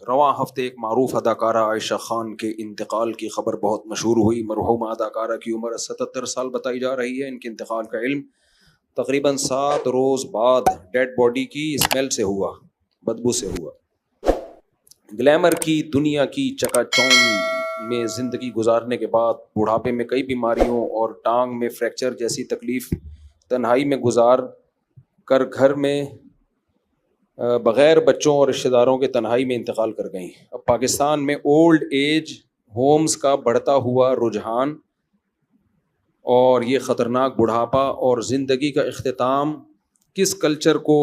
رواں ہفتے ایک معروف اداکارہ عائشہ خان کے انتقال کی خبر بہت مشہور ہوئی. مرحومہ اداکارہ کی عمر 77 سال بتائی جا رہی ہے. ان کے انتقال کا علم تقریباً 7 روز بعد ڈیڈ باڈی کی اسمیل سے ہوا، بدبو سے ہوا. گلیمر کی دنیا کی چکا چوند میں زندگی گزارنے کے بعد بڑھاپے میں کئی بیماریوں اور ٹانگ میں فریکچر جیسی تکلیف تنہائی میں گزار کر گھر میں بغیر بچوں اور رشتہ داروں کے تنہائی میں انتقال کر گئیں. اب پاکستان میں اولڈ ایج ہومز کا بڑھتا ہوا رجحان اور یہ خطرناک بڑھاپا اور زندگی کا اختتام کس کلچر کو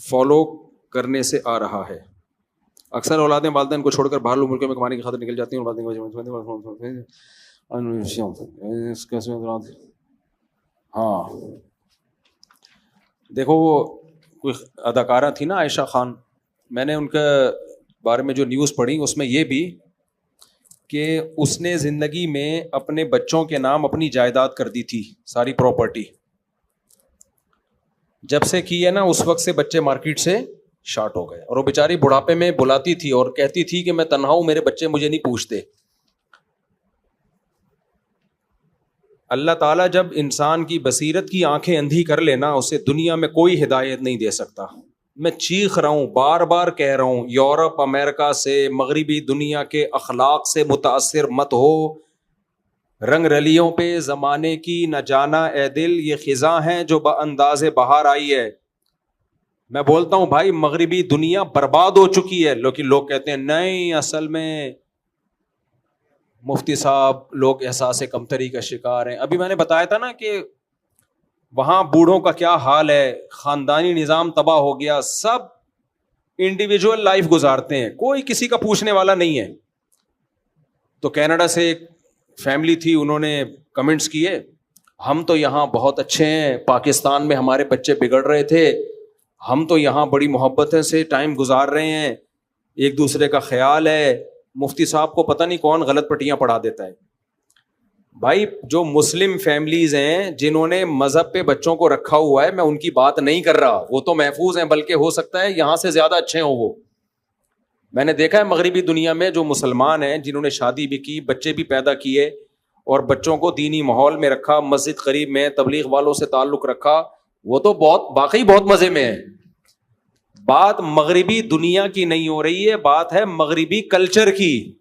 فالو کرنے سے آ رہا ہے؟ اکثر اولادیں والدین کو چھوڑ کر باہر ملکوں میں کمانے کی خاطر نکل جاتی ہیں. ہاں دیکھو، وہ کوئی اداکارہ تھی نا عائشہ خان، میں نے ان کے بارے میں جو نیوز پڑھی اس میں یہ بھی کہ اس نے زندگی میں اپنے بچوں کے نام اپنی جائیداد کر دی تھی، ساری پراپرٹی. جب سے کی ہے نا اس وقت سے بچے مارکیٹ سے شارٹ ہو گئے، اور وہ بیچاری بڑھاپے میں بلاتی تھی اور کہتی تھی کہ میں تنہا ہوں، میرے بچے مجھے نہیں پوچھتے. اللہ تعالیٰ جب انسان کی بصیرت کی آنکھیں اندھی کر لینا، اسے دنیا میں کوئی ہدایت نہیں دے سکتا. میں چیخ رہا ہوں، بار بار کہہ رہا ہوں، یورپ امریکہ سے مغربی دنیا کے اخلاق سے متاثر مت ہو. رنگ رلیوں پہ زمانے کی نہ جانا اے دل، یہ خزاں ہیں جو بانداز بہار آئی ہے. میں بولتا ہوں بھائی مغربی دنیا برباد ہو چکی ہے، لیکن لوگ کہتے ہیں نہیں، اصل میں مفتی صاحب لوگ احساس کمتری کا شکار ہیں. ابھی میں نے بتایا تھا نا کہ وہاں بوڑھوں کا کیا حال ہے، خاندانی نظام تباہ ہو گیا، سب انڈیویجول لائف گزارتے ہیں، کوئی کسی کا پوچھنے والا نہیں ہے. تو کینیڈا سے ایک فیملی تھی، انہوں نے کمنٹس کیے، ہم تو یہاں بہت اچھے ہیں، پاکستان میں ہمارے بچے بگڑ رہے تھے، ہم تو یہاں بڑی محبت سے ٹائم گزار رہے ہیں، ایک دوسرے کا خیال ہے. مفتی صاحب کو پتہ نہیں کون غلط پٹیاں پڑھا دیتا ہے. بھائی جو مسلم فیملیز ہیں جنہوں نے مذہب پہ بچوں کو رکھا ہوا ہے، میں ان کی بات نہیں کر رہا، وہ تو محفوظ ہیں، بلکہ ہو سکتا ہے یہاں سے زیادہ اچھے ہوں. وہ میں نے دیکھا ہے مغربی دنیا میں جو مسلمان ہیں جنہوں نے شادی بھی کی، بچے بھی پیدا کیے اور بچوں کو دینی ماحول میں رکھا، مسجد قریب میں، تبلیغ والوں سے تعلق رکھا، وہ تو واقعی بہت مزے میں ہے. بات مغربی دنیا کی نہیں ہو رہی ہے، بات ہے مغربی کلچر کی.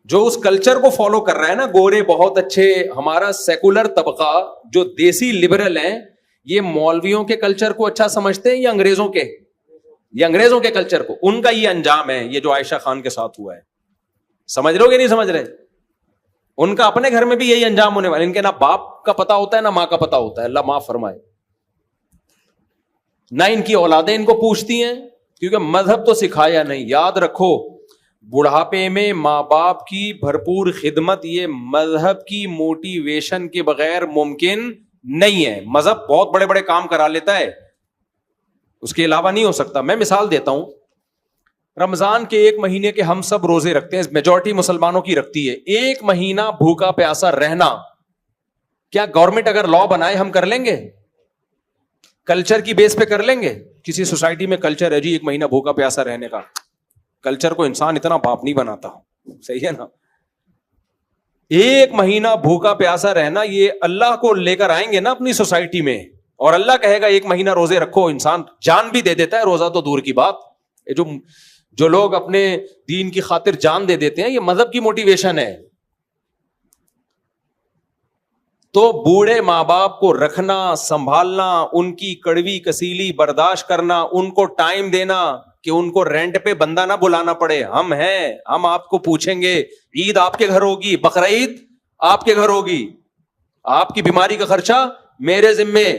جو اس کلچر کو فالو کر رہا ہے نا، گورے بہت اچھے، ہمارا سیکولر طبقہ جو دیسی لبرل ہیں، یہ مولویوں کے کلچر کو اچھا سمجھتے ہیں یا انگریزوں کے؟ یہ انگریزوں کے کلچر کو. ان کا یہ انجام ہے، یہ جو عائشہ خان کے ساتھ ہوا ہے. سمجھ رہے ہو کہ نہیں سمجھ رہے؟ ان کا اپنے گھر میں بھی یہی انجام ہونے والا. ان کے نہ باپ کا پتا ہوتا ہے نہ ماں کا پتا ہوتا ہے، اللہ معاف فرمائے. نہ ان کی اولادیں ان کو پوچھتی ہیں، کیونکہ مذہب تو سکھایا نہیں. یاد رکھو، بڑھاپے میں ماں باپ کی بھرپور خدمت یہ مذہب کی موٹیویشن کے بغیر ممکن نہیں ہے. مذہب بہت بڑے بڑے کام کرا لیتا ہے، اس کے علاوہ نہیں ہو سکتا. میں مثال دیتا ہوں، رمضان کے 1 مہینے کے ہم سب روزے رکھتے ہیں، میجورٹی مسلمانوں کی رکھتی ہے. 1 مہینہ بھوکا پیاسا رہنا، کیا گورنمنٹ اگر لا بنائے ہم کر لیں گے؟ کلچر کی بیس پہ کر لیں گے؟ کسی سوسائٹی میں کلچر ہے جی 1 مہینہ بھوکا پیاسا رہنے کا، کلچر کو انسان اتنا باپ نہیں بناتا، صحیح ہے نا؟ 1 مہینہ بھوکا پیاسا رہنا، یہ اللہ کو لے کر آئیں گے نا اپنی سوسائٹی میں، اور اللہ کہے گا 1 مہینہ روزے رکھو. انسان جان بھی دے دیتا ہے، روزہ تو دور کی بات. جو لوگ اپنے دین کی خاطر جان دے دیتے ہیں، یہ مذہب کی موٹیویشن ہے. تو بوڑھے ماں باپ کو رکھنا، سنبھالنا، ان کی کڑوی کسیلی برداشت کرنا، ان کو ٹائم دینا کہ ان کو رینٹ پہ بندہ نہ بلانا پڑے. ہم ہیں، ہم آپ کو پوچھیں گے. عید آپ کے گھر ہوگی، بقرعید آپ کے گھر ہوگی، آپ کی بیماری کا خرچہ میرے ذمے،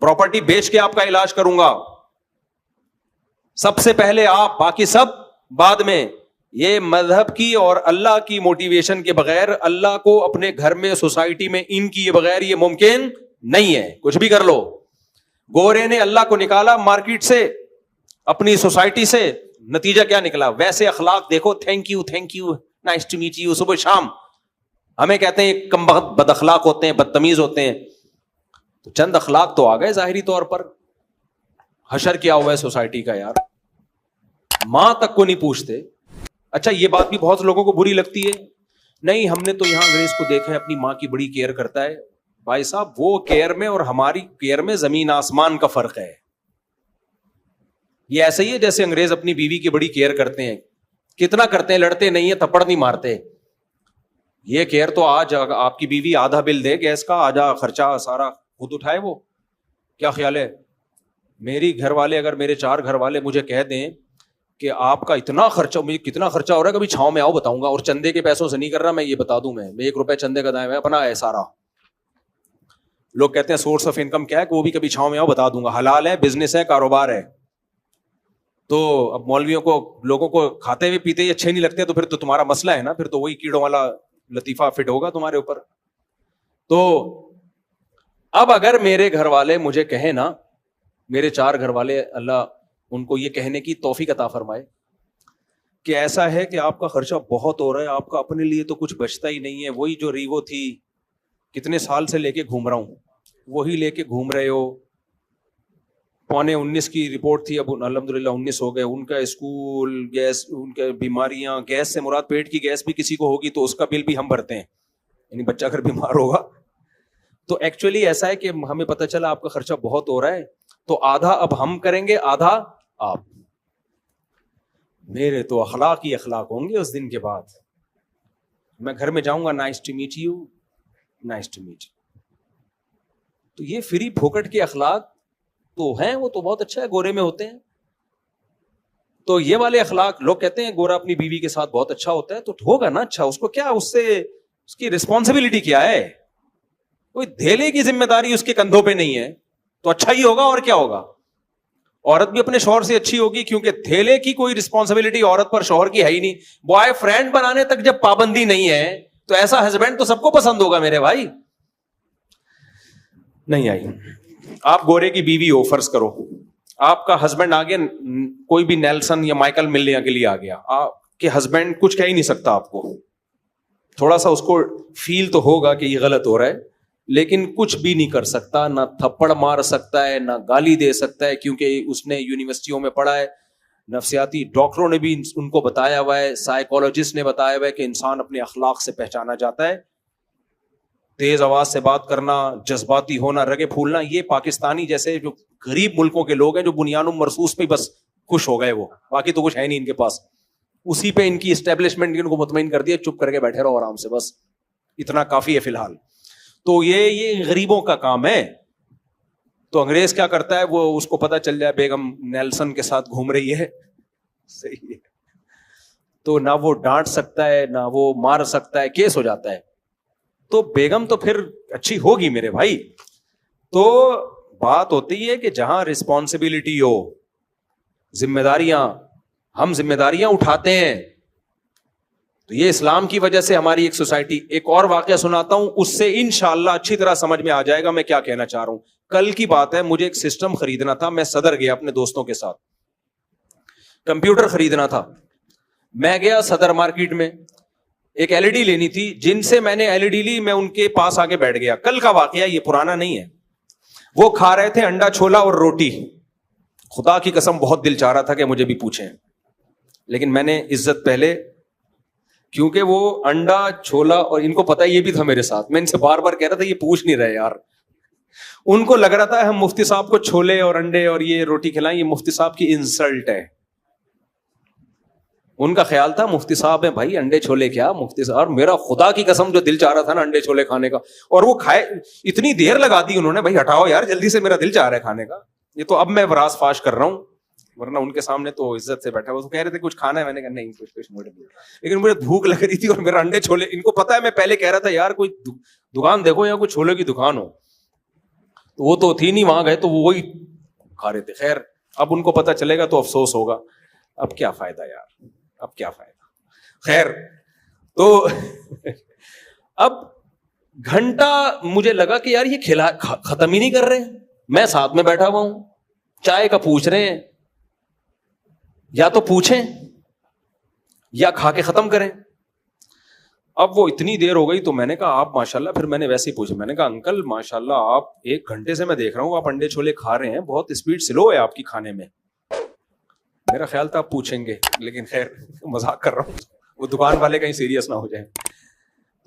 پراپرٹی بیچ کے آپ کا علاج کروں گا. سب سے پہلے آپ، باقی سب بعد میں. یہ مذہب کی اور اللہ کی موٹیویشن کے بغیر، اللہ کو اپنے گھر میں، سوسائٹی میں ان کی بغیر یہ ممکن نہیں ہے. کچھ بھی کر لو. گورے نے اللہ کو نکالا مارکیٹ سے، اپنی سوسائٹی سے، نتیجہ کیا نکلا؟ ویسے اخلاق دیکھو، thank you, nice to meet you, صبح شام. ہمیں کہتے ہیں کم بخت بد اخلاق ہوتے ہیں، بدتمیز ہوتے ہیں. تو چند اخلاق تو آ گئے ظاہری طور پر. حشر کیا ہوا ہے سوسائٹی کا یار, ماں تک کو نہیں پوچھتے. اچھا یہ بات بھی بہت لوگوں کو بری لگتی ہے, نہیں ہم نے تو یہاں انگریز کو دیکھا ہے اپنی ماں کی بڑی کیئر کرتا ہے. بھائی صاحب وہ کیئر میں اور ہماری کیئر میں زمین آسمان کا فرق ہے. یہ ایسا ہی ہے جیسے انگریز اپنی بیوی کی بڑی کیئر کرتے ہیں. کتنا کرتے ہیں, لڑتے نہیں ہیں, تھپڑ نہیں مارتے. یہ کیئر تو آج آپ کی بیوی آدھا بل دے گیس کا, آدھا خرچہ سارا خود اٹھائے. وہ کیا خیال ہے, میری گھر والے اگر میرے 4 گھر والے مجھے کہہ دیں کہ آپ کا اتنا خرچہ, مجھے کتنا خرچہ ہو رہا ہے کبھی چھاؤں میں آؤ بتاؤں گا, اور چندے کے پیسوں سے نہیں کر رہا میں, یہ بتا دوں میں 1 روپے چندے کا دائیں ہے اپنا ہے سارا. لوگ کہتے ہیں سورس آف انکم کیا ہے, کہ وہ بھی کبھی چھاؤں میں آؤ بتا دوں گا. حلال ہے, بزنس ہے, کاروبار ہے. تو اب مولویوں کو, لوگوں کو کھاتے ہوئے پیتے ہی اچھے نہیں لگتے, تو پھر تو تمہارا مسئلہ ہے نا, پھر تو وہی کیڑوں والا لطیفہ فٹ ہوگا تمہارے اوپر. تو اب اگر میرے گھر والے مجھے کہیں نا, میرے 4 گھر والے, اللہ ان کو یہ کہنے کی توفیق عطا فرمائے کہ ایسا ہے کہ آپ کا خرچہ بہت ہو رہا ہے, آپ کا اپنے لیے تو کچھ بچتا ہی نہیں ہے, وہی جو ریوو تھی کتنے سال سے لے کے گھوم رہا ہوں, وہی لے کے گھوم رہے ہو. 19 کی رپورٹ تھی, اب الحمدللہ 19 ہو گئے. ان کا اسکول, گیس, ان کے بیماریاں, گیس سے مراد پیٹ کی گیس بھی کسی کو ہوگی تو اس کا بل بھی ہم بھرتے ہیں, یعنی بچہ اگر بیمار ہوگا تو. ایکچولی ایسا ہے کہ ہمیں پتہ چلا آپ کا خرچہ بہت ہو رہا ہے, تو آدھا اب ہم کریں گے, آدھا آپ. میرے تو اخلاق ہی اخلاق ہوں گے اس دن کے بعد. میں گھر میں جاؤں گا, nice to meet you, nice to meet. تو یہ فری پھوکٹ کے اخلاق تو ہیں, وہ تو بہت اچھا ہے, گورے میں ہوتے ہیں. تو یہ والے اخلاق, لوگ کہتے ہیں گورا اپنی بیوی کے ساتھ بہت اچھا ہوتا ہے, تو ہوگا نا اچھا, اس کو کیا, اس سے اس کی رسپانسبلٹی کیا ہے, کوئی دھیلے کی ذمہ داری اس کے کندھوں پہ نہیں ہے, تو اچھا ہی ہوگا. اور کیا ہوگا, عورت بھی اپنے شوہر سے اچھی ہوگی, کیونکہ تھیلے کی کوئی رسپانسبلٹی عورت پر شوہر کی ہے ہی نہیں. بوائے فرینڈ بنانے تک جب پابندی نہیں ہے تو ایسا ہسبینڈ تو سب کو پسند ہوگا میرے بھائی. نہیں آئی, آپ گورے کی بیوی ہو, فرض کرو آپ کا ہسبینڈ آ گیا, کوئی بھی نیلسن یا مائیکل ملنے کے لیے آ گیا, آپ کے ہسبینڈ کچھ کہہ ہی نہیں سکتا آپ کو. تھوڑا سا اس کو فیل تو ہوگا کہ یہ غلط ہو رہا ہے, لیکن کچھ بھی نہیں کر سکتا, نہ تھپڑ مار سکتا ہے, نہ گالی دے سکتا ہے, کیونکہ اس نے یونیورسٹیوں میں پڑھا ہے, نفسیاتی ڈاکٹروں نے بھی ان کو بتایا ہوا ہے, سائیکولوجسٹ نے بتایا ہوا ہے کہ انسان اپنے اخلاق سے پہچانا جاتا ہے. تیز آواز سے بات کرنا, جذباتی ہونا, رگے پھولنا, یہ پاکستانی جیسے جو غریب ملکوں کے لوگ ہیں جو بنیاد مرصوص پہ بس خوش ہو گئے, وہ باقی تو کچھ ہے نہیں ان کے پاس, اسی پہ ان کی اسٹیبلشمنٹ ان کو مطمئن کر دیا, چپ کر کے بیٹھے رہو آرام سے, بس اتنا کافی ہے فی الحال. تو یہ غریبوں کا کام ہے. تو انگریز کیا کرتا ہے, وہ اس کو پتا چل جائے بیگم نیلسن کے ساتھ گھوم رہی ہے, صحیح ہے, تو نہ وہ ڈانٹ سکتا ہے نہ وہ مار سکتا ہے, کیس ہو جاتا ہے. تو بیگم تو پھر اچھی ہوگی میرے بھائی. تو بات ہوتی ہے کہ جہاں رسپانسبلٹی ہو, ذمہ داریاں, ہم ذمہ داریاں اٹھاتے ہیں. تو یہ اسلام کی وجہ سے ہماری ایک سوسائٹی. ایک اور واقعہ سناتا ہوں, اس سے انشاءاللہ اچھی طرح سمجھ میں آ جائے گا میں کیا کہنا چاہ رہا ہوں. کل کی بات ہے, مجھے ایک سسٹم خریدنا تھا, میں صدر گیا اپنے دوستوں کے ساتھ, کمپیوٹر خریدنا تھا. میں گیا صدر مارکیٹ میں, ایک ایل ای ڈی لینی تھی. جن سے میں نے ایل ای ڈی لی میں ان کے پاس آ کے بیٹھ گیا. کل کا واقعہ, یہ پرانا نہیں ہے. وہ کھا رہے تھے انڈا چھولا اور روٹی. خدا کی قسم بہت دل چاہ رہا تھا کہ مجھے بھی پوچھیں, لیکن میں نے عزت پہلے, کیونکہ وہ انڈا چھولا, اور ان کو پتا یہ بھی تھا میرے ساتھ, میں ان سے بار بار کہہ رہا تھا یہ پوچھ نہیں رہے یار. ان کو لگ رہا تھا ہم مفتی صاحب کو چھولے اور انڈے اور یہ روٹی کھلائیں, یہ مفتی صاحب کی انسلٹ ہے. ان کا خیال تھا مفتی صاحب ہیں بھائی, انڈے چھولے کیا مفتی صاحب. اور میرا خدا کی قسم جو دل چاہ رہا تھا نا انڈے چھولے کھانے کا, اور وہ کھائے, اتنی دیر لگا دی انہوں نے, بھائی ہٹاؤ یار جلدی سے, میرا دل چاہ رہا ہے کھانے کا. یہ تو اب میں راز فاش کر رہا ہوں, ورنہ ان کے سامنے تو عزت سے بیٹھا. وہ کہہ رہے تھے کچھ کھانا ہے, میں نے کہا نہیں کچھ موڈ نہیں, لیکن مجھے بھوک لگ رہی تھی اور میرا انڈے چھولے, ان کو پتا ہے میں پہلے کہہ رہا تھا یار کوئی دکان دیکھو یا کوئی چھولے کی دکان ہو, تو وہ تو تھی نہیں, وہاں گئے تو وہ وہی کھا رہے تھے. خیر اب ان کو پتا چلے گا تو افسوس ہوگا, اب کیا فائدہ یار, اب کیا فائدہ. خیر تو اب گھنٹہ مجھے لگا کہ یار یہ ختم ہی نہیں کر رہے. میں ساتھ میں بیٹھا ہوا ہوں, چائے کا پوچھ رہے ہیں, یا تو پوچھیں یا کھا کے ختم کریں. اب وہ اتنی دیر ہو گئی تو میں نے کہا آپ ماشاءاللہ، پھر میں نے ویسے ہی پوچھا، میں نے کہا انکل ماشاءاللہ آپ 1 گھنٹے سے میں دیکھ رہا ہوں آپ انڈے چھولے کھا رہے ہیں، بہت اسپیڈ سلو ہے آپ کی کھانے میں. میرا خیال تھا آپ پوچھیں گے، لیکن خیر مذاق کر رہا ہوں، وہ دکان والے کہیں سیریس نہ ہو جائیں.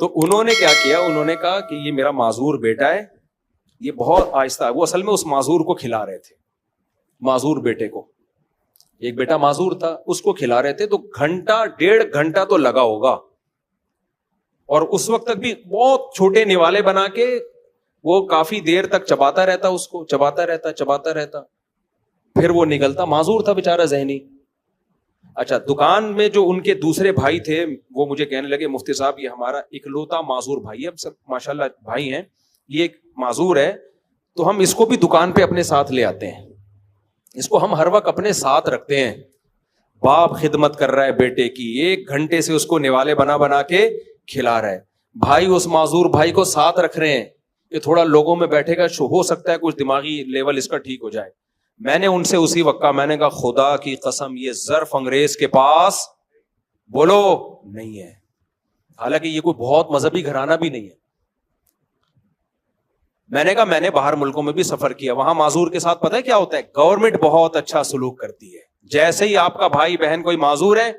تو انہوں نے کیا کیا، انہوں نے کہا کہ یہ میرا معذور بیٹا ہے، یہ بہت آہستہ ہے. وہ اصل میں اس معذور کو کھلا رہے تھے، معذور بیٹے کو، ایک بیٹا معذور تھا اس کو کھلا رہے تھے. تو 1.5 گھنٹہ تو لگا ہوگا، اور اس وقت تک بھی بہت چھوٹے نوالے بنا کے وہ کافی دیر تک چباتا رہتا، اس کو چباتا رہتا. پھر وہ نکلتا، معذور تھا بیچارہ ذہنی. اچھا، دکان میں جو ان کے دوسرے بھائی تھے وہ مجھے کہنے لگے مفتی صاحب یہ ہمارا اکلوتا معذور بھائی ہے، اب سب ماشاءاللہ بھائی ہیں، یہ ایک معذور ہے تو ہم اس کو بھی دکان پہ اپنے ساتھ لے آتے ہیں، اس کو ہم ہر وقت اپنے ساتھ رکھتے ہیں. باپ خدمت کر رہا ہے بیٹے کی، 1 گھنٹے سے اس کو نوالے بنا بنا کے کھلا رہا ہے. بھائی اس معذور بھائی کو ساتھ رکھ رہے ہیں کہ تھوڑا لوگوں میں بیٹھے گا، ہو سکتا ہے کچھ دماغی لیول اس کا ٹھیک ہو جائے. میں نے ان سے اسی وقت کہا، میں نے کہا خدا کی قسم یہ ظرف انگریز کے پاس بولو نہیں ہے، حالانکہ یہ کوئی بہت مذہبی گھرانہ بھی نہیں ہے. میں نے کہا میں نے باہر ملکوں میں بھی سفر کیا، وہاں معذور کے ساتھ پتہ ہے کیا ہوتا ہے، گورنمنٹ بہت اچھا سلوک کرتی ہے. جیسے ہی آپ کا بھائی بہن کوئی معذور ہے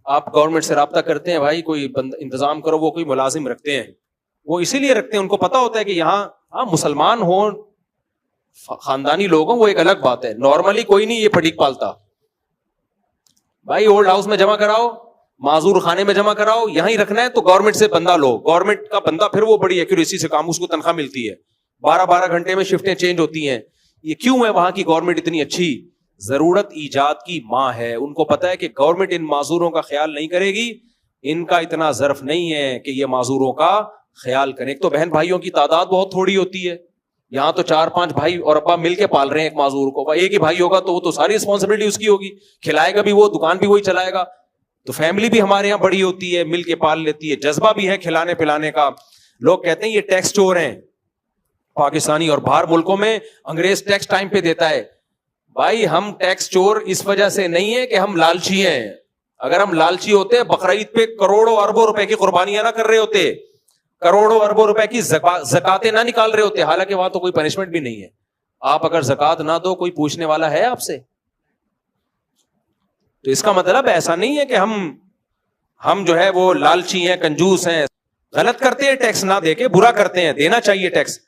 آپ گورنمنٹ سے رابطہ کرتے ہیں، بھائی کوئی انتظام کرو، وہ کوئی ملازم رکھتے ہیں. وہ اسی لیے رکھتے ہیں، ان کو پتا ہوتا ہے کہ یہاں مسلمان ہوں، خاندانی لوگ ہوں، وہ ایک الگ بات ہے، نارملی کوئی نہیں یہ پھٹیک پالتا. بھائی اولڈ ہاؤس میں جمع کراؤ، معذور خانے میں جمع کراؤ، یہاں ہی رکھنا ہے تو گورنمنٹ سے بندہ لو، گورنمنٹ کا بندہ پھر وہ بڑی ایکوریسی سے کام، اس کو تنخواہ ملتی ہے، 12 گھنٹے میں شفٹیں چینج ہوتی ہیں. یہ کیوں ہے وہاں کی گورنمنٹ اتنی اچھی؟ ضرورت ایجاد کی ماں ہے، ان کو پتا ہے کہ گورنمنٹ ان معذوروں کا خیال نہیں کرے گی، ان کا اتنا ظرف نہیں ہے کہ یہ معذوروں کا خیال کریں. ایک تو بہن بھائیوں کی تعداد بہت تھوڑی ہوتی ہے، یہاں تو 4-5 بھائی اور ابا مل کے پال رہے ہیں ایک معذور کو. ایک ہی بھائی ہوگا تو وہ تو ساری رسپانسبلٹی اس کی ہوگی، کھلائے گا بھی وہ، دکان بھی وہی چلائے گا. تو فیملی بھی ہمارے یہاں بڑی ہوتی ہے، مل کے پال لیتی ہے، جذبہ بھی ہے کھلانے پلانے کا. لوگ کہتے ہیں یہ ٹیکس چور ہیں پاکستانی، اور باہر ملکوں میں انگریز ٹیکس ٹائم پہ دیتا ہے. بھائی ہم ٹیکس چور اس وجہ سے نہیں ہے کہ ہم لالچی ہیں. اگر ہم لالچی ہوتے بقرعید پہ کروڑوں اربوں روپے کی قربانیاں نہ کر رہے ہوتے، کروڑوں اربوں روپے کی زکاتیں نہ نکال رہے ہوتے، حالانکہ وہاں تو کوئی پنشمنٹ بھی نہیں ہے. آپ اگر زکات نہ دو کوئی پوچھنے والا ہے آپ سے؟ تو اس کا مطلب ایسا نہیں ہے کہ ہم جو ہے وہ لالچی ہیں، کنجوس ہیں. غلط کرتے ہیں ٹیکس نہ دے کے، برا کرتے ہیں، دینا چاہیے ٹیکس،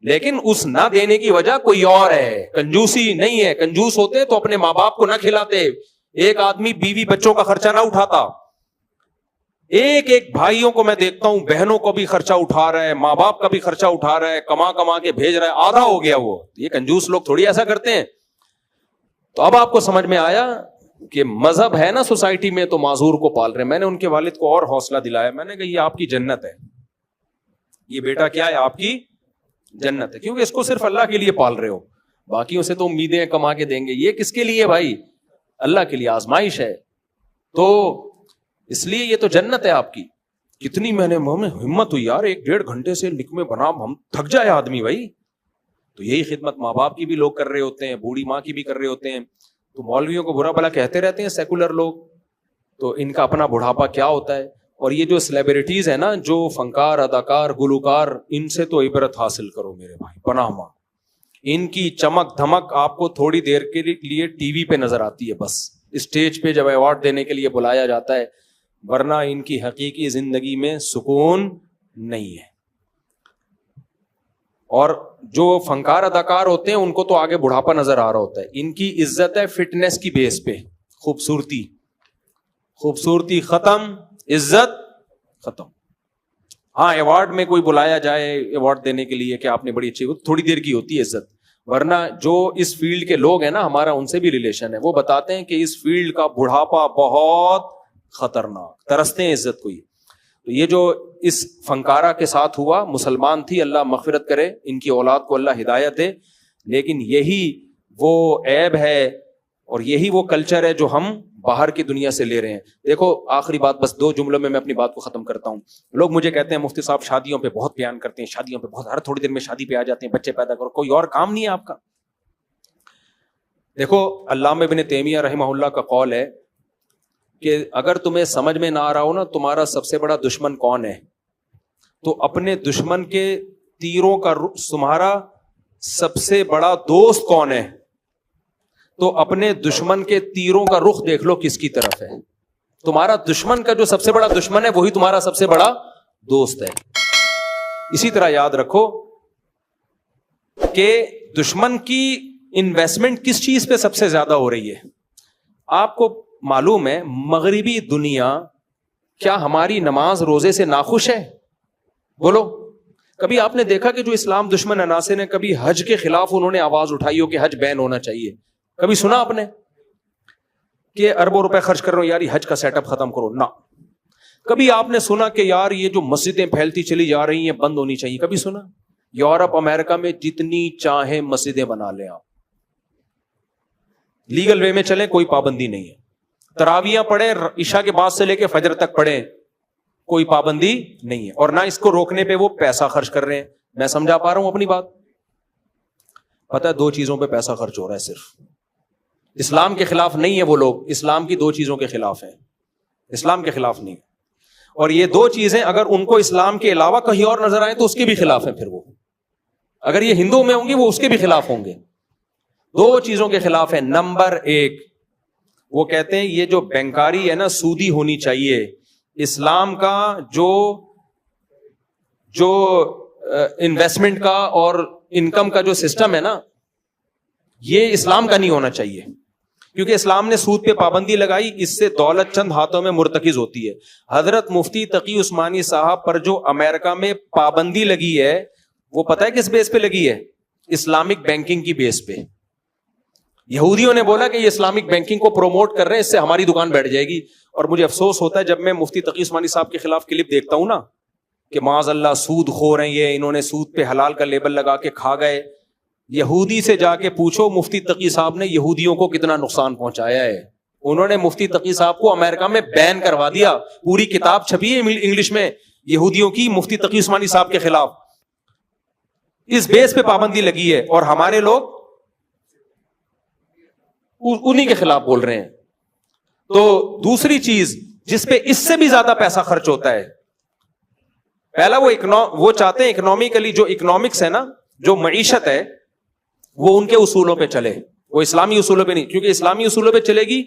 لیکن اس نہ دینے کی وجہ کوئی اور ہے، کنجوسی نہیں ہے. کنجوس ہوتے تو اپنے ماں باپ کو نہ کھلاتے، ایک آدمی بیوی بچوں کا خرچہ نہ اٹھاتا. ایک بھائیوں کو میں دیکھتا ہوں، بہنوں کو بھی خرچہ اٹھا رہا ہے، ماں باپ کا بھی خرچہ اٹھا رہا ہے، کما کے بھیج رہا ہے، آدھا ہو گیا وہ. یہ کنجوس لوگ تھوڑی ایسا کرتے ہیں. تو اب آپ کو سمجھ میں آیا کہ مذہب ہے نا سوسائٹی میں تو معذور کو پال رہے ہیں. میں نے ان کے والد کو اور حوصلہ دلایا، میں نے کہا یہ آپ کی جنت ہے، یہ بیٹا کیا ہے آپ کی جنت ہے، کیونکہ اس کو صرف اللہ کے لیے پال رہے ہو، باقیوں سے تو امیدیں کما کے دیں گے. یہ کس کے لیے بھائی؟ اللہ کے لیے، آزمائش ہے. تو اس لیے یہ تو جنت ہے آپ کی. کتنی میں نے ہمت ہوئی یار، 1-1.5 گھنٹے سے نکمے بنا، ہم تھک جائے آدمی بھائی. تو یہی خدمت ماں باپ کی بھی لوگ کر رہے ہوتے ہیں، بوڑھی ماں کی بھی کر رہے ہوتے ہیں. تو مولویوں کو برا بھلا کہتے رہتے ہیں سیکولر لوگ، تو ان کا اپنا بڑھاپا کیا ہوتا ہے. اور یہ جو سیلیبریٹیز ہیں نا، جو فنکار، اداکار، گلوکار، ان سے تو عبرت حاصل کرو میرے بھائی، پناہ ماں. ان کی چمک دھمک آپ کو تھوڑی دیر کے لیے ٹی وی پہ نظر آتی ہے، بس اسٹیج پہ جب ایوارڈ دینے کے لیے بلایا جاتا ہے، ورنہ ان کی حقیقی زندگی میں سکون نہیں ہے. اور جو فنکار اداکار ہوتے ہیں ان کو تو آگے بڑھاپا نظر آ رہا ہوتا ہے. ان کی عزت ہے فٹنس کی بیس پہ، خوبصورتی ختم، عزت ختم. ہاں ایوارڈ میں کوئی بلایا جائے ایوارڈ دینے کے لیے کہ آپ نے بڑی اچھی، تھوڑی دیر کی ہوتی ہے عزت. ورنہ جو اس فیلڈ کے لوگ ہیں نا، ہمارا ان سے بھی ریلیشن ہے، وہ بتاتے ہیں کہ اس فیلڈ کا بڑھاپا بہت خطرناک، ترستے ہیں عزت کو. تو یہ جو اس فنکارہ کے ساتھ ہوا، مسلمان تھی، اللہ مغفرت کرے، ان کی اولاد کو اللہ ہدایت دے، لیکن یہی وہ عیب ہے اور یہی وہ کلچر ہے جو ہم باہر کی دنیا سے لے رہے ہیں. دیکھو آخری بات، بس 2 جملوں میں اپنی بات کو ختم کرتا ہوں. لوگ مجھے کہتے ہیں مفتی صاحب شادیوں پہ بہت بیان کرتے ہیں، شادیوں پہ بہت، ہر تھوڑی دیر میں شادی پہ آ جاتے ہیں، بچے پیدا کرو، کوئی اور کام نہیں ہے آپ کا؟ دیکھو علامہ ابن تیمیہ رحمہ اللہ کا قول ہے، کہ اگر تمہیں سمجھ میں نہ آ رہا ہو نا تمہارا سب سے بڑا دشمن کون ہے, تو اپنے دشمن کے تیروں کا تمہارا سب سے بڑا دوست کون ہے, تو اپنے دشمن کے تیروں کا رخ دیکھ لو کس کی طرف ہے. تمہارا دشمن کا جو سب سے بڑا دشمن ہے وہی تمہارا سب سے بڑا دوست ہے. اسی طرح یاد رکھو کہ دشمن کی انویسٹمنٹ کس چیز پہ سب سے زیادہ ہو رہی ہے. آپ کو معلوم ہے مغربی دنیا کیا ہماری نماز روزے سے ناخوش ہے؟ بولو. کبھی آپ نے دیکھا کہ جو اسلام دشمن عناصر ہیں کبھی حج کے خلاف انہوں نے آواز اٹھائی ہو کہ حج بین ہونا چاہیے؟ کبھی سنا آپ نے کہ اربوں روپے خرچ کر رہے ہو یار یہ حج کا سیٹ اپ ختم کرو؟ نہ. کبھی آپ نے سنا کہ یار یہ جو مسجدیں پھیلتی چلی جا رہی ہیں بند ہونی چاہیے؟ کبھی سنا؟ یورپ امریکہ میں جتنی چاہیں مسجدیں بنا لیں آپ, لیگل وے میں چلیں, کوئی پابندی نہیں ہے. تراویاں پڑھیں عشاء کے بعد سے لے کے فجر تک پڑھیں, کوئی پابندی نہیں ہے, اور نہ اس کو روکنے پہ وہ پیسہ خرچ کر رہے ہیں. میں سمجھا پا رہا ہوں اپنی بات؟ پتہ ہے دو چیزوں پہ پیسہ خرچ ہو رہا ہے صرف. اسلام کے خلاف نہیں ہے وہ لوگ, اسلام کی دو چیزوں کے خلاف ہیں, اسلام کے خلاف نہیں. اور یہ دو چیزیں اگر ان کو اسلام کے علاوہ کہیں اور نظر آئیں تو اس کے بھی خلاف ہیں. پھر وہ اگر یہ ہندو میں ہوں گی وہ اس کے بھی خلاف ہوں گے. دو چیزوں کے خلاف ہے. نمبر ایک, وہ کہتے ہیں یہ جو بینکاری ہے نا سودی ہونی چاہیے. اسلام کا جو انویسٹمنٹ کا اور انکم کا جو سسٹم ہے نا یہ اسلام کا نہیں ہونا چاہیے, کیونکہ اسلام نے سود پہ پابندی لگائی, اس سے دولت چند ہاتھوں میں مرتکز ہوتی ہے. حضرت مفتی تقی عثمانی صاحب پر جو امریکہ میں پابندی لگی ہے وہ پتہ ہے کس بیس پہ لگی ہے؟ اسلامک بینکنگ کی بیس پہ. یہودیوں نے بولا کہ یہ اسلامک بینکنگ کو پروموٹ کر رہے ہیں, اس سے ہماری دکان بیٹھ جائے گی. اور مجھے افسوس ہوتا ہے جب میں مفتی تقی عثمانی صاحب کے خلاف کلپ دیکھتا ہوں نا کہ معاذ اللہ سود خور ہیں یہ, انہوں نے سود پہ حلال کا لیبل لگا کے کھا گئے. یہودی سے جا کے پوچھو مفتی تقی صاحب نے یہودیوں کو کتنا نقصان پہنچایا ہے. انہوں نے مفتی تقی صاحب کو امریکہ میں بین کروا دیا. پوری کتاب چھپی ہے انگلش میں یہودیوں کی مفتی تقی عثمانی صاحب کے خلاف. اس بیس پہ پابندی لگی ہے اور ہمارے لوگ انہی کے خلاف بول رہے ہیں. تو دوسری چیز جس پہ اس سے بھی زیادہ پیسہ خرچ ہوتا ہے, پہلا وہ چاہتے ہیں اکنامکلی, جو اکنامکس ہے نا, جو معیشت ہے وہ ان کے اصولوں پہ چلے, وہ اسلامی اصولوں پہ نہیں, کیونکہ اسلامی اصولوں پہ چلے گی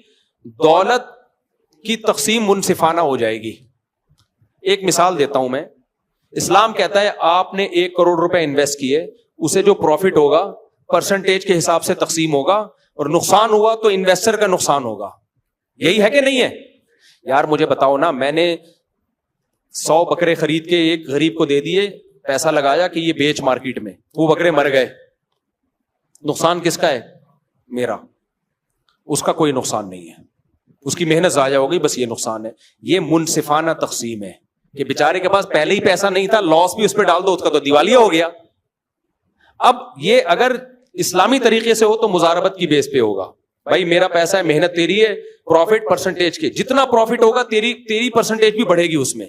دولت کی تقسیم منصفانہ ہو جائے گی. ایک مثال دیتا ہوں میں. اسلام کہتا ہے آپ نے 1 کروڑ روپے انویسٹ کیے, اسے جو پروفٹ ہوگا پرسنٹیج کے حساب سے تقسیم ہوگا, اور نقصان ہوا تو انویسٹر کا نقصان ہوگا. یہی ہے کہ نہیں ہے؟ یار مجھے بتاؤ نا, میں نے 100 بکرے خرید کے ایک غریب کو دے دیے, پیسہ لگایا کہ یہ بیچ مارکیٹ میں, وہ بکرے مر گئے, نقصان کس کا ہے؟ میرا. اس کا کوئی نقصان نہیں ہے, اس کی محنت ضائع ہو گئی, بس یہ نقصان ہے. یہ منصفانہ تقسیم ہے کہ بیچارے کے پاس پہلے ہی پیسہ نہیں تھا, لاس بھی اس پہ ڈال دو, اس کا تو دیوالیہ ہو گیا. اب یہ اگر اسلامی طریقے سے ہو تو مزاربت کی بیس پہ ہوگا. بھائی میرا پیسہ ہے, محنت تیری ہے, پروفٹ پرسنٹیج کے, جتنا پروفٹ ہوگا تیری پرسنٹیج بھی بڑھے گی اس میں.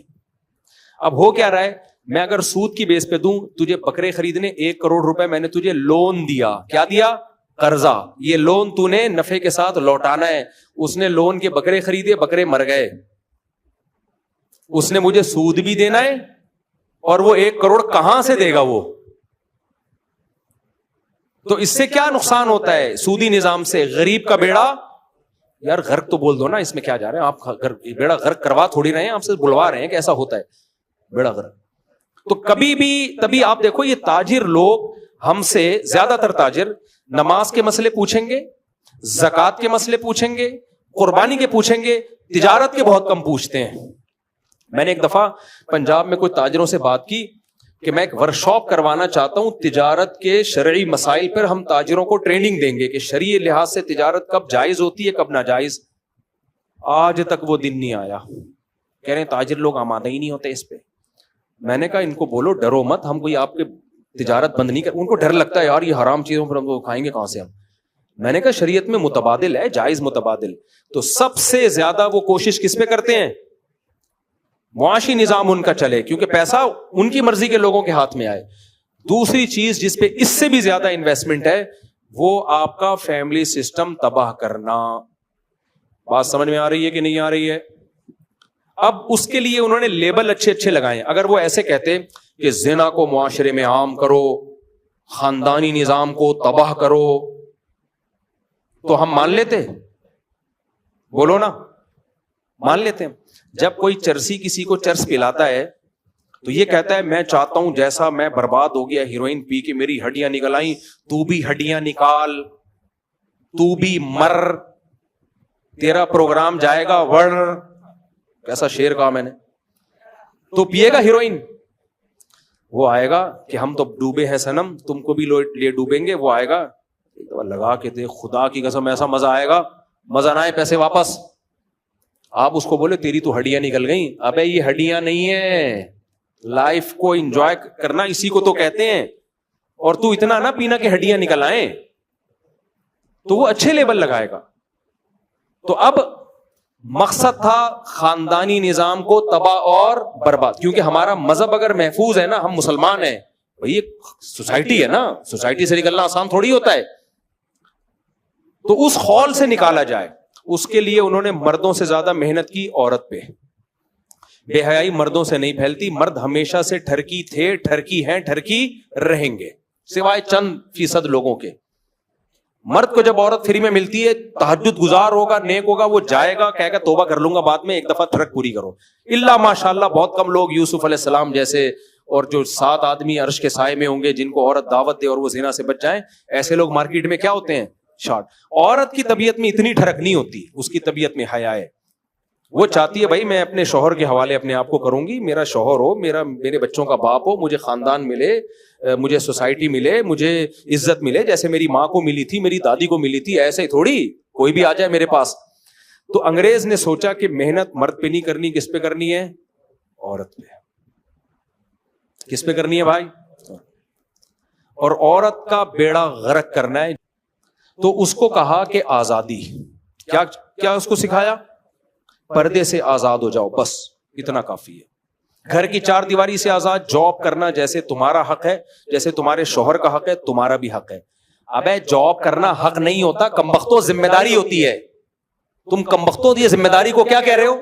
اب ہو کیا رہا ہے, میں اگر سود کی بیس پہ دوں تجھے بکرے خریدنے 1 کروڑ روپے, میں نے تجھے لون دیا. کیا دیا؟ قرضہ. یہ لون تو نے نفع کے ساتھ لوٹانا ہے. اس نے لون کے بکرے خریدے, بکرے مر گئے, اس نے مجھے سود بھی دینا ہے, اور وہ 1 کروڑ کہاں سے دے گا وہ؟ تو اس سے کیا نقصان ہوتا ہے سودی نظام سے؟ غریب کا بیڑا, یار غرق تو بول دو نا, اس میں کیا جا رہے ہیں آپ؟ بیڑا غرق کروا تھوڑی رہے ہیں, آپ سے بلوا رہے ہیں کہ ایسا ہوتا ہے بیڑا غرق. تو کبھی بھی تبھی آپ دیکھو یہ تاجر لوگ ہم سے زیادہ تر تاجر نماز کے مسئلے پوچھیں گے, زکوٰۃ کے مسئلے پوچھیں گے, قربانی کے پوچھیں گے, تجارت کے بہت کم پوچھتے ہیں. میں نے ایک دفعہ پنجاب میں کوئی تاجروں سے بات کی کہ میں ایک ورکشاپ کروانا چاہتا ہوں تجارت کے شرعی مسائل پر, ہم تاجروں کو ٹریننگ دیں گے کہ شرعی لحاظ سے تجارت کب جائز ہوتی ہے کب ناجائز. آج تک وہ دن نہیں آیا. کہہ رہے ہیں تاجر لوگ آمادہ ہی نہیں ہوتے اس پہ. میں نے کہا ان کو بولو ڈرو مت, ہم کوئی آپ کے تجارت بند نہیں کر. ان کو ڈر لگتا ہے یار یہ حرام چیزوں پر ہم کو کھائیں گے کہاں سے ہم. میں نے کہا شریعت میں متبادل ہے, جائز متبادل. تو سب سے زیادہ وہ کوشش کس پہ کرتے ہیں؟ معاشی نظام ان کا چلے, کیونکہ پیسہ ان کی مرضی کے لوگوں کے ہاتھ میں آئے. دوسری چیز جس پہ اس سے بھی زیادہ انویسٹمنٹ ہے وہ آپ کا فیملی سسٹم تباہ کرنا. بات سمجھ میں آ رہی ہے کہ نہیں آ رہی ہے؟ اب اس کے لیے انہوں نے لیبل اچھے اچھے لگائے. اگر وہ ایسے کہتے کہ زنا کو معاشرے میں عام کرو, خاندانی نظام کو تباہ کرو, تو ہم مان لیتے؟ بولو نا, مان لیتے ہیں. جب کوئی چرسی کسی کو چرس پلاتا ہے تو یہ کہتا ہے میں چاہتا ہوں جیسا میں برباد ہو گیا ہیروئن پی کے میری ہڈیاں نکل آئیں, تو بھی ہڈیاں نکال, تو بھی مر, تیرا پروگرام جائے گا ور. کیسا شعر کہا میں نے. تو پیے گا ہیروئن, وہ آئے گا کہ ہم تو ڈوبے ہیں صنم, تم کو بھی لے ڈوبیں گے. وہ آئے گا لگا کے دے, خدا کی قسم ایسا مزہ آئے گا, مزہ نہ آئے پیسے واپس. آپ اس کو بولے تیری تو ہڈیاں نکل گئیں. ابے یہ ہڈیاں نہیں ہیں, لائف کو انجوائے کرنا اسی کو تو کہتے ہیں. اور تو اتنا نہ پینا کہ ہڈیاں نکل آئیں. تو وہ اچھے لیبل لگائے گا. تو اب مقصد تھا خاندانی نظام کو تباہ اور برباد, کیونکہ ہمارا مذہب اگر محفوظ ہے نا, ہم مسلمان ہیں بھائی, یہ سوسائٹی ہے نا, سوسائٹی سے نکلنا آسان تھوڑی ہوتا ہے. تو اس خول سے نکالا جائے, اس کے لیے انہوں نے مردوں سے زیادہ محنت کی عورت پہ. بے حیائی مردوں سے نہیں پھیلتی, مرد ہمیشہ سے ٹھرکی تھے, ٹھرکی ہیں, ٹھرکی رہیں گے, سوائے چند فیصد لوگوں کے. مرد کو جب عورت فری میں ملتی ہے, تہجد گزار ہوگا, نیک ہوگا, وہ جائے گا کہے گا توبہ کر لوں گا بعد میں, ایک دفعہ ٹھڑک پوری کرو. اللہ ماشاءاللہ بہت کم لوگ یوسف علیہ السلام جیسے, اور جو 7 آدمی عرش کے سائے میں ہوں گے جن کو عورت دعوت دے اور وہ زنا سے بچ جائیں, ایسے لوگ مارکیٹ میں کیا ہوتے ہیں, شارٹ. عورت کی طبیعت میں اتنی ٹھڑک نہیں ہوتی, اس کی طبیعت میں حیا ہے. وہ چاہتی ہے بھائی میں اپنے شوہر کے حوالے اپنے آپ کو کروں گی, میرا شوہر ہو, میرے بچوں کا باپ ہو, مجھے خاندان ملے, مجھے سوسائٹی ملے, مجھے عزت ملے, جیسے میری ماں کو ملی تھی, میری دادی کو ملی تھی. ایسے ہی تھوڑی کوئی بھی آ جائے میرے پاس. تو انگریز نے سوچا کہ محنت مرد پہ نہیں کرنی, کس پہ کرنی ہے, عورت پہ. کس پہ کرنی ہے بھائی, اور عورت کا بیڑا غرق کرنا ہے. تو اس کو کہا کہ آزادی, کیا اس کو سکھایا, پردے سے آزاد ہو جاؤ, بس اتنا کافی ہے. گھر کی 4 دیواری سے آزاد, جاب کرنا جیسے تمہارا حق ہے, جیسے تمہارے شوہر کا حق ہے, تمہارا بھی حق ہے. ابے جاب کرنا حق نہیں ہوتا, کمبختوں ذمہ داری ہوتی ہے. تم کمبختوں یہ ذمہ داری کو کیا کہہ رہے ہو,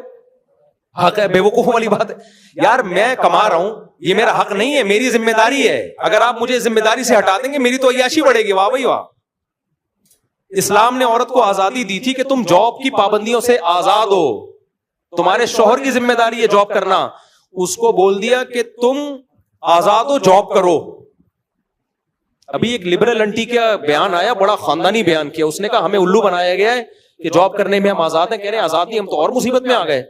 حق ہے. بے وقوفوں والی بات ہے یار, میں کما رہا ہوں, یہ میرا حق نہیں ہے, میری ذمہ داری ہے. اگر آپ مجھے ذمہ داری سے ہٹا دیں گے میری تو عیاشی بڑھے گی. واہ بھائی واہ. اسلام نے عورت کو آزادی دی تھی کہ تم جاب کی پابندیوں سے آزاد ہو, تمہارے شوہر کی ذمہ داری ہے جاب کرنا. اس کو بول دیا کہ تم آزاد ہو, جاب کرو. ابھی ایک لبرل انٹی کا بیان آیا, بڑا خاندانی بیان کیا. اس نے کہا ہمیں الو بنایا گیا ہے کہ جاب کرنے میں ہم آزاد ہیں. کہہ رہے ہیں آزاد نہیں, ہم تو اور مصیبت میں آ گئے.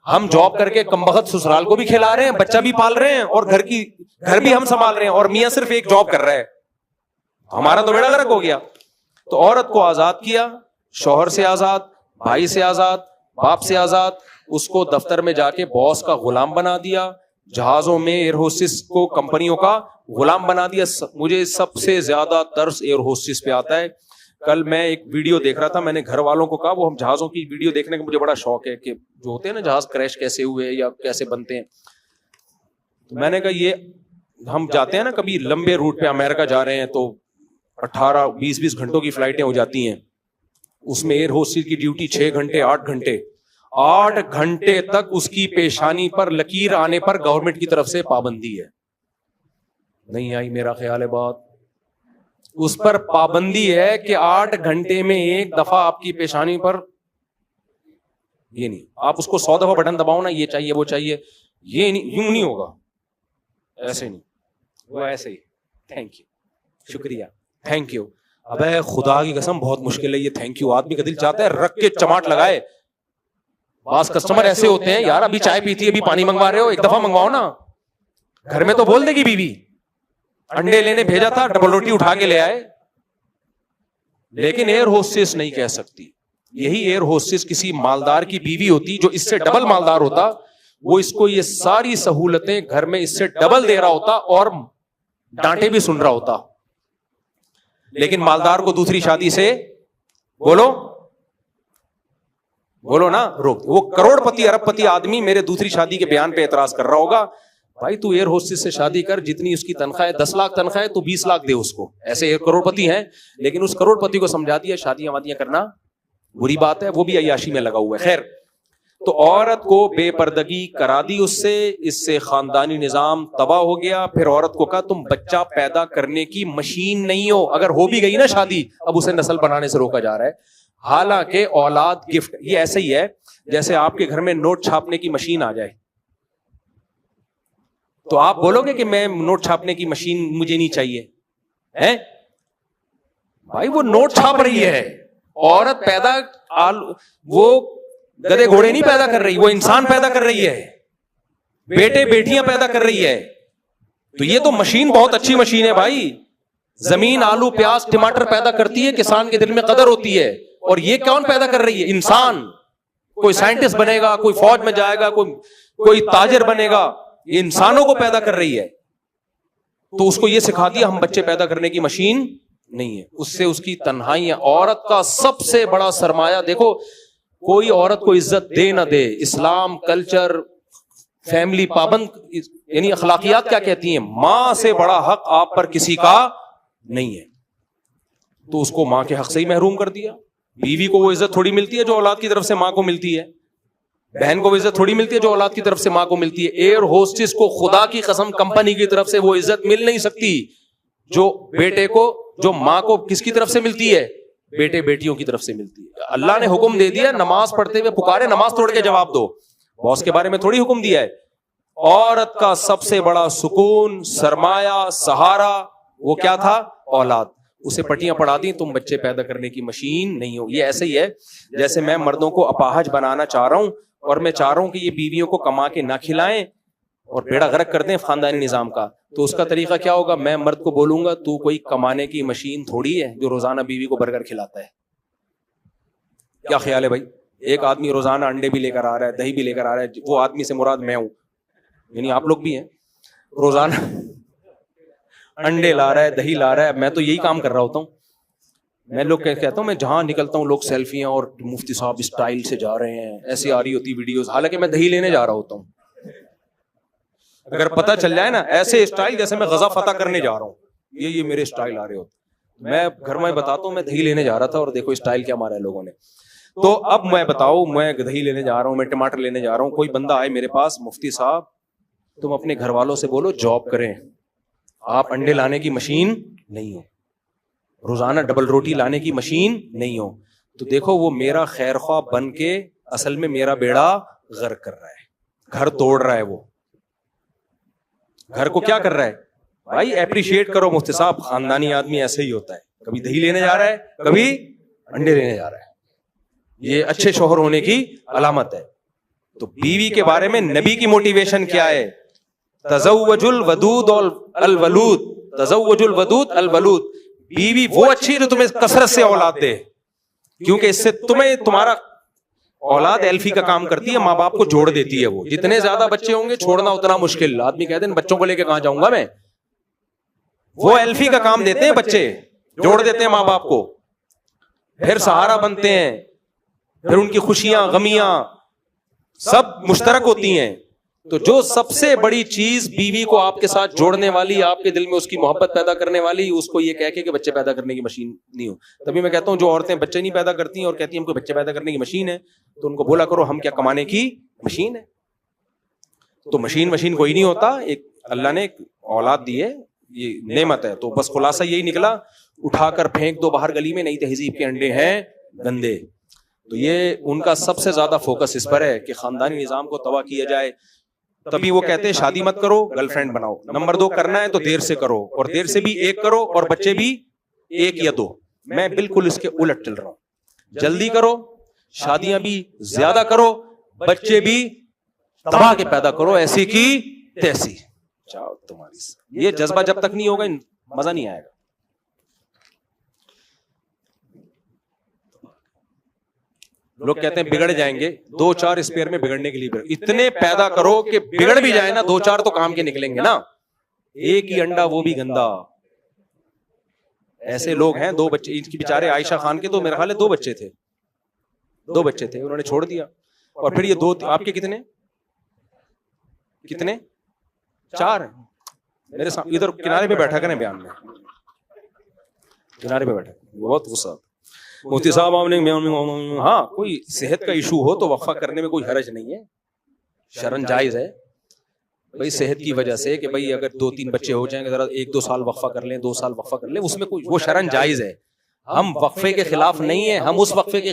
ہم جاب کر کے کمبخت سسرال کو بھی کھلا رہے ہیں, بچہ بھی پال رہے ہیں, اور گھر بھی ہم سنبھال رہے ہیں, اور میاں صرف ایک جاب کر رہا ہے. ہمارا تو بیڑا غرق ہو گیا. تو عورت کو آزاد کیا, شوہر سے آزاد, بھائی سے آزاد, باپ سے آزاد. اس کو دفتر میں جا کے باس کا غلام بنا دیا, جہازوں میں ایئر ہوسٹس کو کمپنیوں کا غلام بنا دیا. مجھے سب سے زیادہ ترس ایئر ہوسٹس پہ آتا ہے. کل میں ایک ویڈیو دیکھ رہا تھا, میں نے گھر والوں کو کہا, وہ ہم جہازوں کی ویڈیو دیکھنے کا مجھے بڑا شوق ہے کہ جو ہوتے ہیں نا جہاز کریش کیسے ہوئے یا کیسے بنتے ہیں. تو میں نے کہا یہ ہم جاتے ہیں نا کبھی لمبے روٹ پہ, امریکہ جا رہے ہیں تو 18-20 گھنٹوں کی فلائٹیں ہو جاتی ہیں. اس میں ایئر ہوسٹس کی ڈیوٹی 6 گھنٹے 8 گھنٹے 8 گھنٹے تک اس کی پیشانی پر لکیر آنے پر گورنمنٹ کی طرف سے پابندی ہے. نہیں آئی میرا خیال ہے بات, اس پر پابندی ہے کہ 8 گھنٹے میں ایک دفعہ آپ کی پیشانی پر, یہ نہیں آپ اس کو 100 دفعہ بٹن دباؤ نا, یہ چاہیے وہ چاہیے, یہ نہیں, یوں نہیں ہوگا, ایسے نہیں, وہ ایسے ہی. تھینک یو, شکریہ, تھینک یو. ابے خدا کی قسم بہت مشکل ہے یہ تھینک یو. آدمی کا دل چاہتا ہے رکھ کے چماٹ لگائے. بعض کسٹمر ایسے ہوتے ہیں, یار ابھی چائے پیتی ہے, ابھی پانی منگوا رہے ہو, ایک دفعہ منگواؤ نا. گھر میں تو بول دے گی بیوی, انڈے لینے بھیجا تھا, ڈبل روٹی اٹھا کے لے آئے. لیکن ایئر ہوسٹس نہیں کہہ سکتی. یہی ایئر ہوسٹس کسی مالدار کی بیوی ہوتی جو اس سے ڈبل مالدار ہوتا, وہ اس کو یہ ساری سہولتیں گھر میں اس سے ڈبل دے رہا ہوتا اور ڈانٹے بھی سن رہا ہوتا. لیکن مالدار کو دوسری شادی سے بولو نا روک. وہ کروڑ پتی ارب پتی آدمی میرے دوسری شادی کے بیان پہ اعتراض کر رہا ہوگا, بھائی تو ایئر ہوسٹس سے شادی کر, جتنی اس کی تنخواہ ہے 10 لاکھ تنخواہ ہے تو 20 لاکھ دے اس کو. ایسے ایک کروڑ پتی ہیں, لیکن اس کروڑ پتی کو سمجھا دیا شادیاں وادیاں کرنا بری بات ہے, وہ بھی عیاشی میں لگا ہوا ہے. خیر, تو عورت کو بے پردگی کرا دی اس سے خاندانی نظام تباہ ہو گیا. پھر عورت کو کہا تم بچہ پیدا کرنے کی مشین نہیں ہو. اگر ہو بھی گئی نا شادی, اب اسے نسل بنانے سے روکا جا رہا ہے. حالانکہ اولاد گفٹ, یہ ایسے ہی ہے جیسے آپ کے گھر میں نوٹ چھاپنے کی مشین آ جائے, تو آپ بولو گے کہ میں نوٹ چھاپنے کی مشین مجھے نہیں چاہیے ہے؟ بھائی وہ نوٹ چھاپ رہی ہے. عورت پیدا وہ گدے گھوڑے نہیں پیدا کر رہی, وہ انسان پیدا کر رہی ہے, بیٹے بیٹیاں پیدا کر رہی ہے. تو یہ تو مشین بہت اچھی مشین ہے بھائی. زمین آلو پیاز ٹماٹر پیدا کرتی ہے, کسان کے دل میں قدر ہوتی ہے. اور یہ کون پیدا کر رہی ہے؟ انسان. کوئی سائنٹسٹ بنے گا, کوئی فوج میں جائے گا, کوئی تاجر بنے گا, یہ انسانوں کو پیدا کر رہی ہے. تو اس کو یہ سکھا دیا ہم بچے پیدا کرنے کی مشین نہیں ہے. اس سے اس کی تنہائیاں. عورت کا سب سے بڑا سرمایہ دیکھو, کوئی عورت کو عزت دے نہ دے, اسلام, کلچر, فیملی پابند, یعنی اخلاقیات کیا کہتی ہیں, ماں سے بڑا حق آپ پر کسی کا نہیں ہے. تو اس کو ماں کے حق سے ہی محروم کر دیا. بیوی کو وہ عزت تھوڑی ملتی ہے جو اولاد کی طرف سے ماں کو ملتی ہے. بہن کو وہ عزت تھوڑی ملتی ہے جو اولاد کی طرف سے ماں کو ملتی ہے. ایئر ہوسٹس کو خدا کی قسم کمپنی کی طرف سے وہ عزت مل نہیں سکتی جو بیٹے کو, جو ماں کو کس کی طرف سے ملتی ہے, بیٹے بیٹیوں کی طرف سے ملتی ہے. اللہ نے حکم دے دیا نماز پڑھتے ہوئے پکارے, نماز توڑ کے جواب دو. باس کے بارے میں تھوڑی حکم دیا ہے. عورت کا سب سے بڑا سکون, سرمایہ, سہارا وہ کیا تھا؟ اولاد. اسے پٹیاں پڑھا دی, تم بچے پیدا کرنے کی مشین نہیں ہو. یہ ایسے ہی ہے جیسے میں مردوں کو اپاہج بنانا چاہ رہا ہوں, اور میں چاہ رہا ہوں کہ یہ بیویوں کو کما کے نہ کھلائیں اور بیڑا غرق کر دیں خاندانی نظام کا. تو اس کا طریقہ کیا ہوگا؟ میں مرد کو بولوں گا تو کوئی کمانے کی مشین تھوڑی ہے جو روزانہ بیوی کو برگر کھلاتا ہے. کیا خیال ہے بھائی؟ ایک آدمی روزانہ انڈے بھی لے کر آ رہا ہے, دہی بھی لے کر آ رہا ہے. وہ آدمی سے مراد میں ہوں, یعنی آپ لوگ بھی ہیں. روزانہ انڈے لا رہا ہے, دہی لا رہا ہے. میں تو یہی کام کر رہا ہوتا ہوں. میں لوگ کہتا ہوں, میں جہاں نکلتا ہوں لوگ سیلفیاں اور مفتی صاحب اسٹائل سے جا رہے ہیں, ایسی آ رہی ہوتی ویڈیوز, حالانکہ میں دہی لینے جا رہا ہوتا ہوں. اگر پتہ چل جائے نا ایسے اسٹائل جیسے میں غزہ فتح کرنے جا رہا ہوں, یہ میرے اسٹائل آ رہے ہوتے, میں گھر میں بتاتا ہوں میں دہی لینے جا رہا تھا اور دیکھو اسٹائل کیا مارا ہے لوگوں نے. تو اب میں بتاؤ, میں دہی لینے جا رہا ہوں, میں ٹماٹر لینے جا رہا ہوں, کوئی بندہ آئے میرے پاس, مفتی صاحب تم اپنے گھر والوں سے بولو جاب کریں, آپ انڈے لانے کی مشین نہیں ہو, روزانہ ڈبل روٹی لانے کی مشین نہیں ہو. تو دیکھو وہ میرا خیر خواہ بن کے اصل میں میرا بیڑا غرق کر رہا ہے, گھر توڑ رہا ہے. وہ گھر کو کیا کر رہا ہے بھائی؟ اپریشیٹ کرو مفتی صاحب, خاندانی آدمی ایسے ہی ہوتا ہے, کبھی دہی لینے جا رہا ہے, کبھی انڈے لینے جا رہا ہے. یہ اچھے شوہر ہونے کی علامت ہے. تو بیوی کے بارے میں نبی کی موٹیویشن کیا ہے؟ تزوج الودود الولود, تزوج الودود الولود. بیوی وہ اچھی جو تمہیں کثرت سے اولاد دے, کیونکہ اس سے تمہیں تمہارا اولاد ایلفی کا کام کرتی ہے, ماں باپ کو جوڑ دیتی ہے. وہ جتنے زیادہ بچے ہوں گے چھوڑنا اتنا مشکل. آدمی کہتے ہیں بچوں کو لے کے کہاں جاؤں گا میں, وہ ایلفی کا کام دیتے ہیں, بچے جوڑ دیتے ہیں ماں باپ کو, پھر سہارا بنتے ہیں, پھر ان کی خوشیاں غمیاں سب مشترک ہوتی ہیں. تو جو سب سے بڑی چیز بیوی کو آپ کے ساتھ جوڑنے والی, آپ کے دل میں اس کی محبت پیدا کرنے والی, اس کو یہ کہہ کے کہ بچے پیدا کرنے کی مشین نہیں ہو. تبھی میں کہتا ہوں جو عورتیں بچے نہیں پیدا کرتی ہیں اور کہتی ہیں ہم کو بچے پیدا کرنے کی مشین ہے, تو ان کو بولا کرو ہم کیا کمانے کی مشین ہے. تو مشین کوئی نہیں ہوتا, ایک اللہ نے اولاد دی ہے, یہ نعمت ہے. تو بس خلاصہ یہی نکلا, اٹھا کر پھینک دو باہر گلی میں, نئی تہذیب کے انڈے ہیں گندے. تو یہ ان کا سب سے زیادہ فوکس اس پر ہے کہ خاندانی نظام کو تباہ کیا جائے. تبھی وہ کہتے ہیں شادی مت کرو, گرل فرینڈ بناؤ. نمبر 2 کرنا ہے تو دیر سے کرو, اور دیر سے بھی 1 کرو, اور بچے بھی 1 یا 2. میں بالکل اس کے الٹ چل رہا ہوں. جلدی کرو, شادیاں بھی زیادہ کرو, بچے بھی تباہ کے پیدا کرو, ایسی کی تیسی. چاہو تمہاری یہ جذبہ جب تک نہیں ہوگا مزہ نہیں آئے گا. لوگ کہتے ہیں بگڑ جائیں گے, 2-4 اسپیئر میں بگڑنے کے لیے اتنے پیدا کرو کہ بگڑ بھی جائے نا, 2-4 تو کام کے نکلیں گے نا. ایک ہی انڈا وہ بھی گندا. ایسے لوگ ہیں, 2 بچے ان کی بیچارے عائشہ خان کے تو میرے خیال ہے 2 بچے تھے, 2 بچے تھے, انہوں نے چھوڑ دیا. اور پھر یہ 2 آپ کے کتنے 4 ہیں. میرے سامنے ادھر کنارے پہ بیٹھا کریں, بیان میں کنارے پہ بیٹھا, بہت غصہ. مفتی صاحب آپ نے ہاں کوئی صحت کا ایشو ہو تو وقفہ کرنے میں کوئی حرج نہیں ہے، شرعاً جائز ہے بھائی، صحت کی وجہ سے کہ بھائی اگر 2-3 بچے ہو جائیں، ذرا 1-2 سال وقفہ کر لیں، 2 سال وقفہ کر لیں، اس میں کوئی وہ شرعاً جائز ہے، ہم وقفے کے خلاف نہیں ہیں، ہم اس وقفے کے